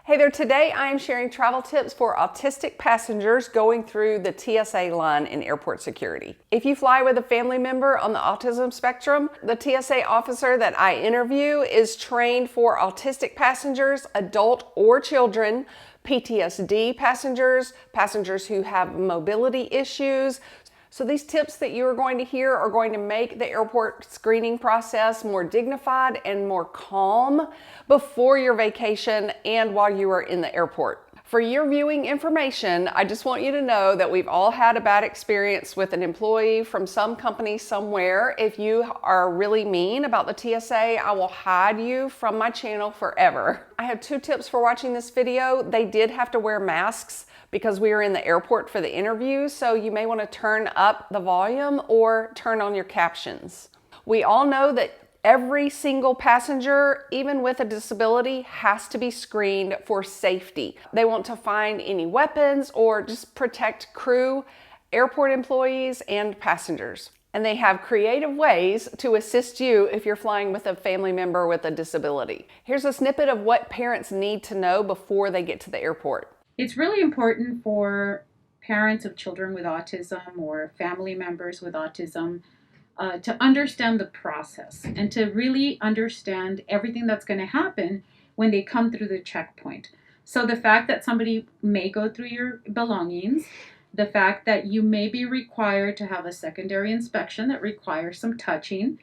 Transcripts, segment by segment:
Hey there, today I am sharing travel tips for autistic passengers going through the TSA line in airport security. If you fly with a family member on the autism spectrum, the TSA officer that I interview is trained for autistic passengers, adult or children, PTSD passengers, passengers who have mobility issues. So these tips that you are going to hear are going to make the airport screening process more dignified and more calm before your vacation and while you are in the airport. For your viewing information, I just want you to know that we've all had a bad experience with an employee from some company somewhere. If you are really mean about the TSA, I will hide you from my channel forever. I have two tips for watching this video. They did have to wear masks because we were in the airport for the interview, so you may want to turn up the volume or turn on your captions. We all know that every single passenger, even with a disability, has to be screened for safety. They want to find any weapons or just protect crew, airport employees, and passengers. And they have creative ways to assist you if you're flying with a family member with a disability. Here's a snippet of what parents need to know before they get to the airport. It's really important for parents of children with autism or family members with autism to understand the process and to really understand everything that's going to happen when they come through the checkpoint. So the fact that somebody may go through your belongings, the fact that you may be required to have a secondary inspection that requires some touching,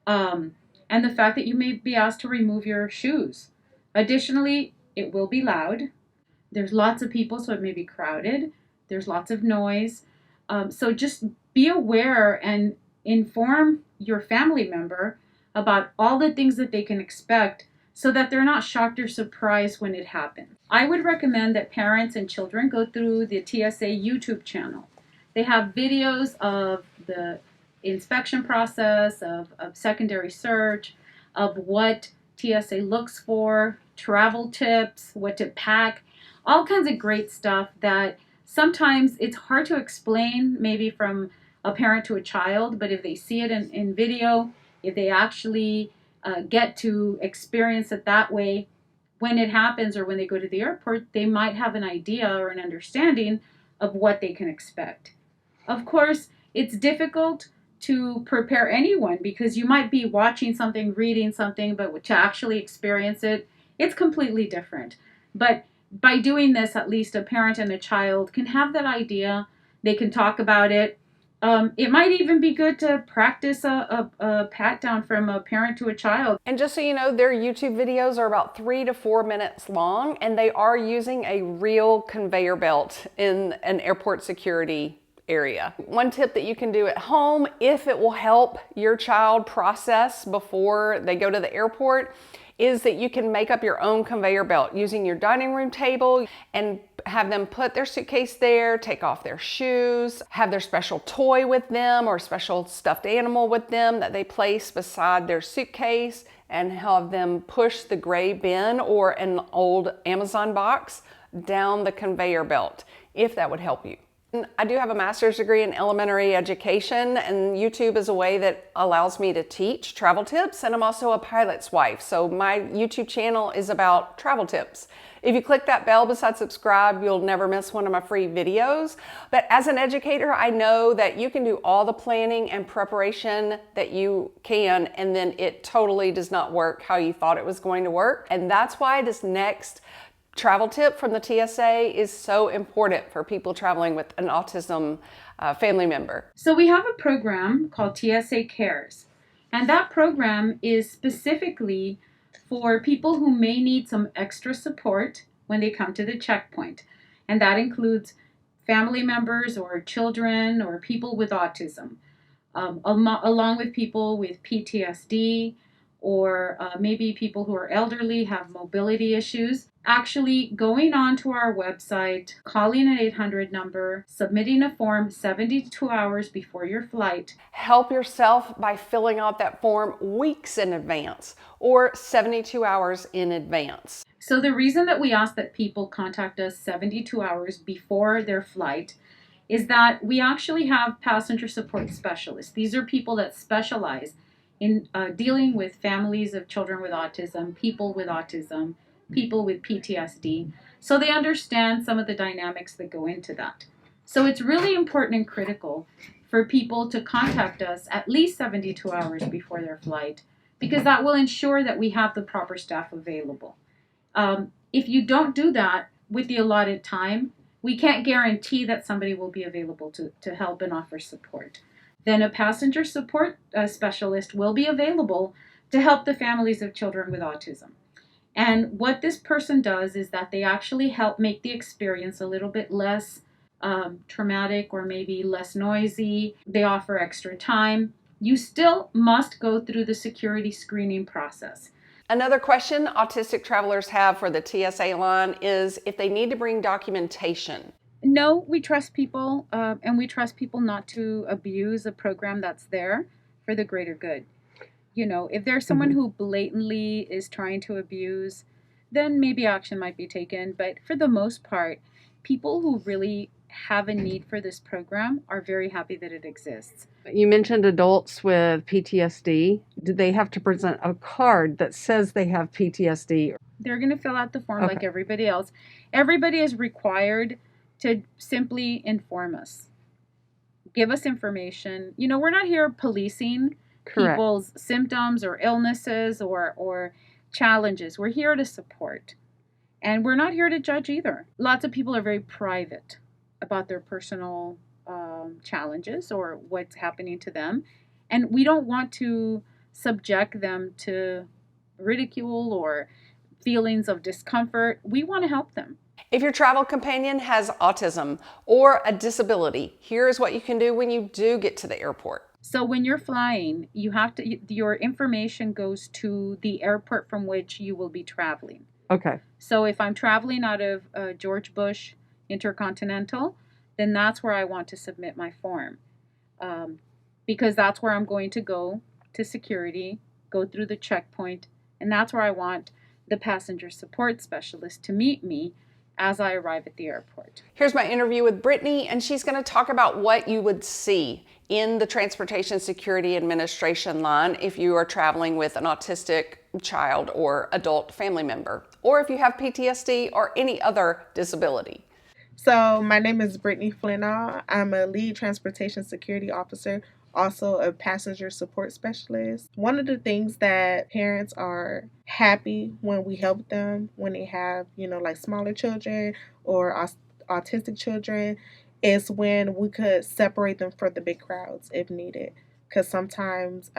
and the fact that you may be asked to remove your shoes. Additionally, it will be loud. There's lots of people, so it may be crowded. There's lots of noise. So just be aware and inform your family member about all the things that they can expect so that they're not shocked or surprised when it happens. I would recommend that parents and children go through the TSA YouTube channel. They have videos of the inspection process, of secondary search, of what TSA looks for, travel tips, what to pack, all kinds of great stuff that sometimes it's hard to explain maybe from a parent to a child, but if they see it in video, if they actually get to experience it that way, when it happens or when they go to the airport, they might have an idea or an understanding of what they can expect. Of course, it's difficult to prepare anyone because you might be watching something, reading something, but to actually experience it, it's completely different. But by doing this, at least a parent and a child can have that idea. They can talk about it. It might even be good to practice a pat down from a parent to a child. And just so you know, their YouTube videos are about 3 to 4 minutes long, and they are using a real conveyor belt in an airport security area. One tip that you can do at home, if it will help your child process before they go to the airport, is that you can make up your own conveyor belt using your dining room table and have them put their suitcase there, take off their shoes, have their special toy with them or special stuffed animal with them that they place beside their suitcase, and have them push the gray bin or an old Amazon box down the conveyor belt, if that would help you. I do have a master's degree in elementary education, and YouTube is a way that allows me to teach travel tips, and I'm also a pilot's wife, so my YouTube channel is about travel tips. If you click that bell beside subscribe, you'll never miss one of my free videos. But as an educator, I know that you can do all the planning and preparation that you can, and then it totally does not work how you thought it was going to work. And that's why this next travel tip from the TSA is so important for people traveling with an autism family member. So we have a program called TSA Cares, and that program is specifically for people who may need some extra support when they come to the checkpoint. And that includes family members or children or people with autism, along with people with PTSD, or maybe people who are elderly, have mobility issues. Actually going on to our website, calling an 800 number, submitting a form 72 hours before your flight. Help yourself by filling out that form weeks in advance or 72 hours in advance. So the reason that we ask that people contact us 72 hours before their flight is that we actually have passenger support specialists. These are people that specialize in dealing with families of children with autism, people with autism, people with PTSD. So they understand some of the dynamics that go into that. So it's really important and critical for people to contact us at least 72 hours before their flight, because that will ensure that we have the proper staff available. If you don't do that with the allotted time, we can't guarantee that somebody will be available to help and offer support. Then a passenger support specialist will be available to help the families of children with autism. And what this person does is that they actually help make the experience a little bit less traumatic or maybe less noisy. They offer extra time. You still must go through the security screening process. Another question autistic travelers have for the TSA line is if they need to bring documentation. No, we trust people, and we trust people not to abuse a program that's there for the greater good. You know, if there's someone who blatantly is trying to abuse, then maybe action might be taken. But for the most part, people who really have a need for this program are very happy that it exists. You mentioned adults with PTSD. Do they have to present a card that says they have PTSD? They're going to fill out the form like everybody else. Everybody is required to simply inform us. Give us information. You know, we're not here policing people's symptoms or illnesses or challenges. We're here to support. And we're not here to judge either. Lots of people are very private about their personal challenges or what's happening to them. And we don't want to subject them to ridicule or feelings of discomfort. We want to help them. If your travel companion has autism or a disability, here's what you can do when you do get to the airport. So when you're flying, your information goes to the airport from which you will be traveling. Okay. So if I'm traveling out of George Bush Intercontinental, then that's where I want to submit my form, because that's where I'm going to go to security, go through the checkpoint, and that's where I want the passenger support specialist to meet me as I arrive at the airport. Here's my interview with Brittany, and she's going to talk about what you would see in the Transportation Security Administration line if you are traveling with an autistic child or adult family member, or if you have PTSD or any other disability. So my name is Brittany Flinall. I'm a lead transportation security officer, also a passenger support specialist. One of the things that parents are happy when we help them when they have, like smaller children or autistic children is when we could separate them from the big crowds if needed. Because sometimes,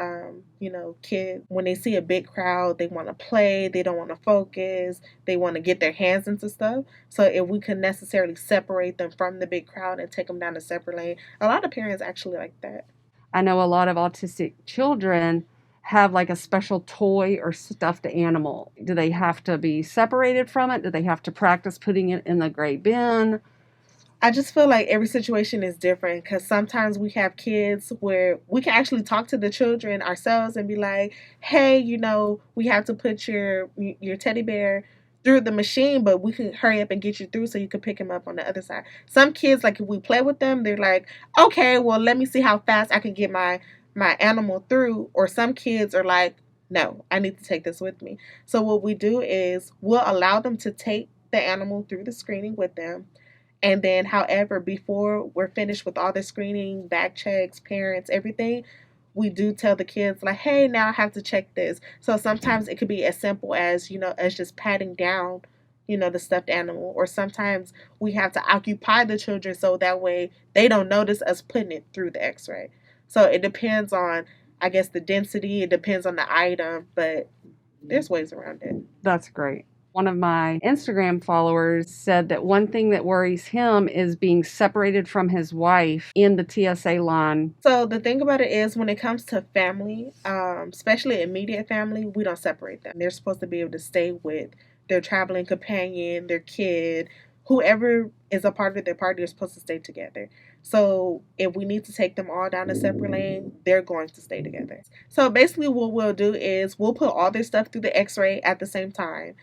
kids, when they see a big crowd, they want to play, they don't want to focus, they want to get their hands into stuff. So if we could necessarily separate them from the big crowd and take them down a separate lane, a lot of parents actually like that. I know a lot of autistic children have like a special toy or stuffed animal. Do they have to be separated from it? Do they have to practice putting it in the gray bin? I just feel like every situation is different because sometimes we have kids where we can actually talk to the children ourselves and be like, hey, we have to put your teddy bear through the machine, but we can hurry up and get you through so you can pick him up on the other side. Some kids, like if we play with them, they're like, okay, well, let me see how fast I can get my animal through. Or some kids are like, no, I need to take this with me. So what we do is we'll allow them to take the animal through the screening with them. And then, however, before we're finished with all the screening, back checks, parents, everything, we do tell the kids, like, hey, now I have to check this. So sometimes it could be as simple as, as just patting down, the stuffed animal. Or sometimes we have to occupy the children so that way they don't notice us putting it through the x-ray. So it depends on, I guess, the density. It depends on the item, but there's ways around it. That's great. One of my Instagram followers said that one thing that worries him is being separated from his wife in the TSA line. So the thing about it is when it comes to family, especially immediate family, we don't separate them. They're supposed to be able to stay with their traveling companion, their kid, whoever is a part of their party is supposed to stay together. So if we need to take them all down a separate lane, they're going to stay together. So basically what we'll do is we'll put all their stuff through the x-ray at the same time.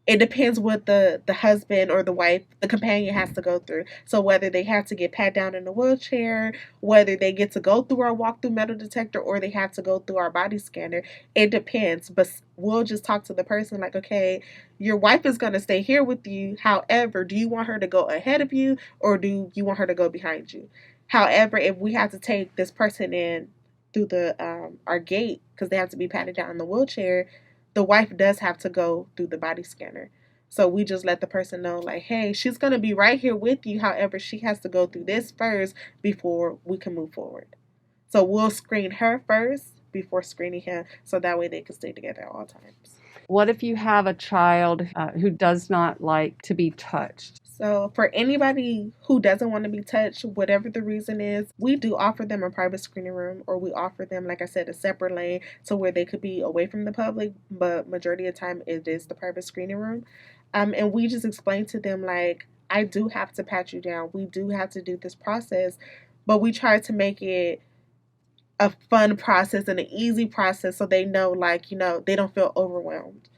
it depends what the husband or the wife, the companion has to go through. So whether they have to get pat down in a wheelchair, whether they get to go through our walk through metal detector, or they have to go through our body scanner, it depends. But we'll just talk to the person like, okay, your wife is going to stay here with you. However, do you want her to go ahead of you, or do you want her to go behind you? However, if we have to take this person in through the our gate because they have to be patted down in the wheelchair, the wife does have to go through the body scanner. So we just let the person know, like, hey, she's going to be right here with you. However, she has to go through this first before we can move forward. So we'll screen her first before screening him, so that way they can stay together at all times. What if you have a child who does not like to be touched? So for anybody who doesn't want to be touched, whatever the reason is, we do offer them a private screening room, or we offer them, like I said, a separate lane to where they could be away from the public, but majority of the time it is the private screening room. And we just explain to them, like, I do have to pat you down. We do have to do this process, but we try to make it a fun process and an easy process so they know, like, they don't feel overwhelmed.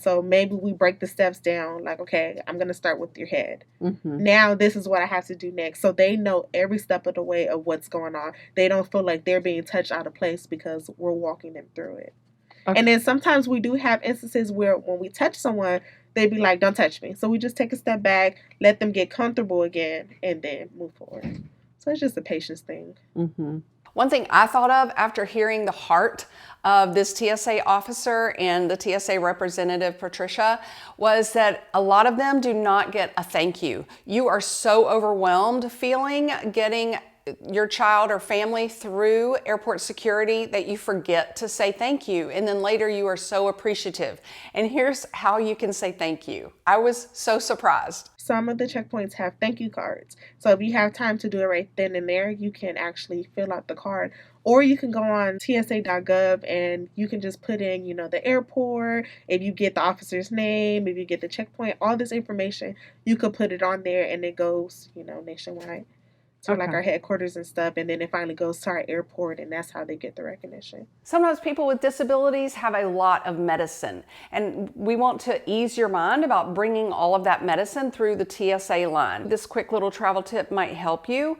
So maybe we break the steps down, like, okay, I'm going to start with your head. Mm-hmm. Now this is what I have to do next. So they know every step of the way of what's going on. They don't feel like they're being touched out of place because we're walking them through it. Okay. And then sometimes we do have instances where when we touch someone, they be like, don't touch me. So we just take a step back, let them get comfortable again, and then move forward. So it's just a patience thing. Mm-hmm. One thing I thought of after hearing the heart of this TSA officer and the TSA representative, Patricia, was that a lot of them do not get a thank you. You are so overwhelmed feeling getting your child or family through airport security that you forget to say thank you. And then later you are so appreciative. And here's how you can say thank you. I was so surprised. Some of the checkpoints have thank you cards. So if you have time to do it right then and there, you can actually fill out the card. Or you can go on TSA.gov and you can just put in, the airport, if you get the officer's name, if you get the checkpoint, all this information, you could put it on there and it goes, nationwide. So like our headquarters and stuff, and then it finally goes to our airport, and that's how they get the recognition. Sometimes people with disabilities have a lot of medicine, and we want to ease your mind about bringing all of that medicine through the TSA line. This quick little travel tip might help you.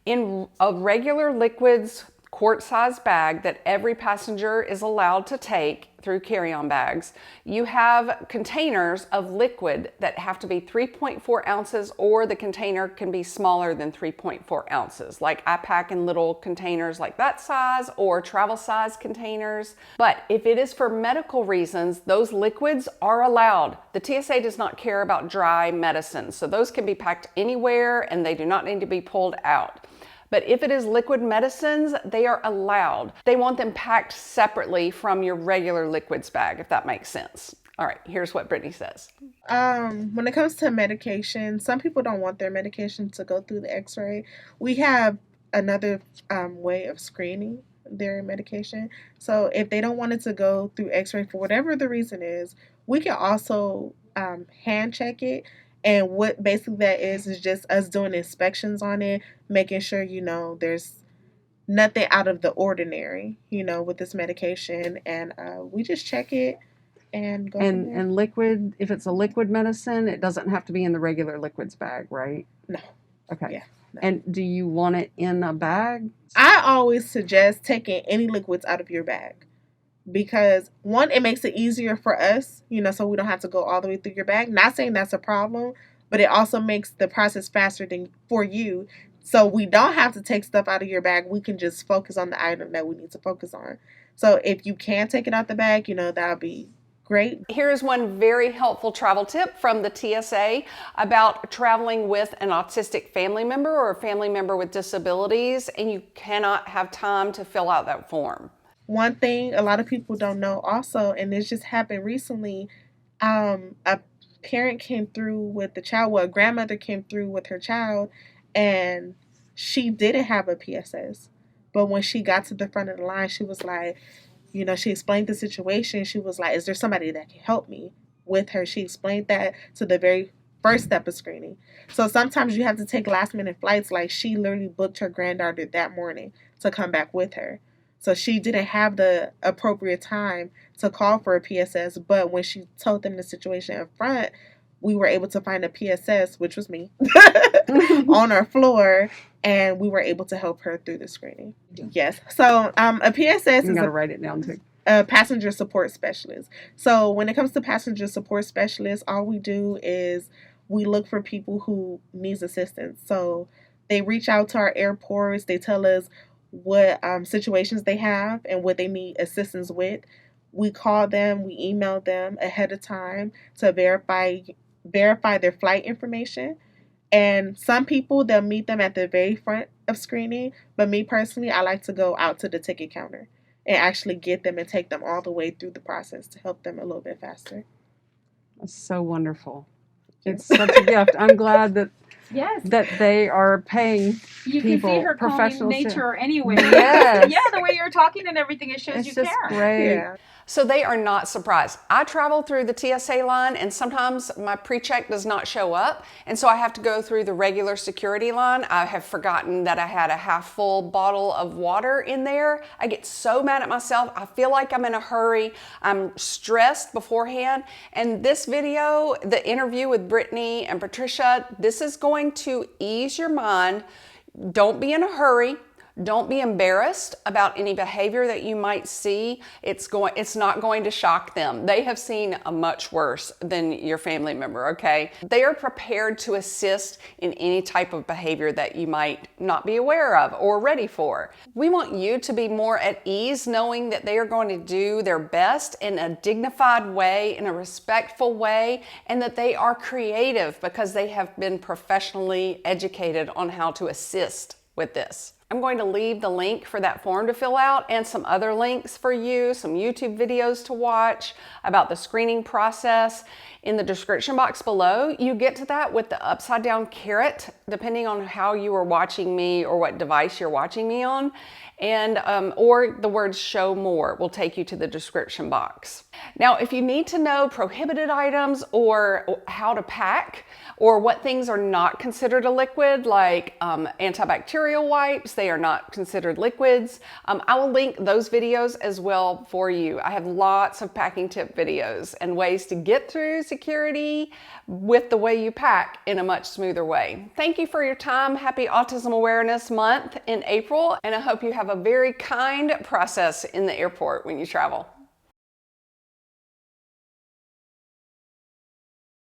In a regular liquids quart-sized bag that every passenger is allowed to take through carry-on bags, you have containers of liquid that have to be 3.4 ounces, or the container can be smaller than 3.4 ounces. Like I pack in little containers like that size, or travel size containers. But if it is for medical reasons, those liquids are allowed. The TSA does not care about dry medicine, so those can be packed anywhere and they do not need to be pulled out. But if it is liquid medicines, they are allowed. They want them packed separately from your regular liquids bag, if that makes sense. All right, here's what Brittany says. When it comes to medication, some people don't want their medication to go through the x-ray. We have another way of screening their medication. So if they don't want it to go through x-ray for whatever the reason is, we can also hand check it. And what basically that is just us doing inspections on it, making sure, there's nothing out of the ordinary, with this medication. And we just check it and go from there. And liquid, if it's a liquid medicine, it doesn't have to be in the regular liquids bag, right? No. Okay. Yeah. No. And do you want it in a bag? I always suggest taking any liquids out of your bag. Because one, it makes it easier for us, so we don't have to go all the way through your bag. Not saying that's a problem, but it also makes the process faster for you. So we don't have to take stuff out of your bag. We can just focus on the item that we need to focus on. So if you can take it out the bag, that'll be great. Here is one very helpful travel tip from the TSA about traveling with an autistic family member or a family member with disabilities, and you cannot have time to fill out that form. One thing a lot of people don't know also, and this just happened recently, a parent came through with the child, a grandmother came through with her child, and she didn't have a PSS. But when she got to the front of the line, she was like, she explained the situation. She was like, is there somebody that can help me with her? She explained that to the very first step of screening. So sometimes you have to take last minute flights. Like she literally booked her granddaughter that morning to come back with her. So she didn't have the appropriate time to call for a PSS, but when she told them the situation up front, we were able to find a PSS, which was me, on our floor, and we were able to help her through the screening. Yes. So a PSS You is got to write it down too. a passenger support specialist. So when it comes to passenger support specialists, all we do is we look for people who needs assistance. So they reach out to our airports. They tell us what situations they have and what they need assistance with. We call them, we email them ahead of time to verify their flight information. And some people, they'll meet them at the very front of screening. But me personally, I like to go out to the ticket counter and actually get them and take them all the way through the process to help them a little bit faster. That's so wonderful. It's such a gift. I'm glad that Yes. that they are paying You people, can see her calling professionals. nature anyway. Yes. Yeah, the way you're talking and everything, it shows It's you just care. great. Yeah. So they are not surprised. I travel through the TSA line and sometimes my pre-check does not show up. And so I have to go through the regular security line. I have forgotten that I had a half full bottle of water in there. I get so mad at myself. I feel like I'm in a hurry. I'm stressed beforehand. And this video, the interview with Brittany and Patricia, this is going to ease your mind. Don't be in a hurry. Don't be embarrassed about any behavior that you might see. It's not going to shock them. They have seen a much worse than your family member, okay? They are prepared to assist in any type of behavior that you might not be aware of or ready for. We want you to be more at ease knowing that they are going to do their best in a dignified way, in a respectful way, and that they are creative because they have been professionally educated on how to assist with this. I'm going to leave the link for that form to fill out and some other links for you, some YouTube videos to watch about the screening process in the description box below. You get to that with the upside down caret, depending on how you are watching me or what device you're watching me on. And or the words show more will take you to the description box. Now, if you need to know prohibited items or how to pack or what things are not considered a liquid, like antibacterial wipes, they are not considered liquids. I will link those videos as well for you. I have lots of packing tip videos and ways to get through security with the way you pack in a much smoother way. Thank you for your time. Happy Autism Awareness Month in April, and I hope you have a very kind process in the airport when you travel.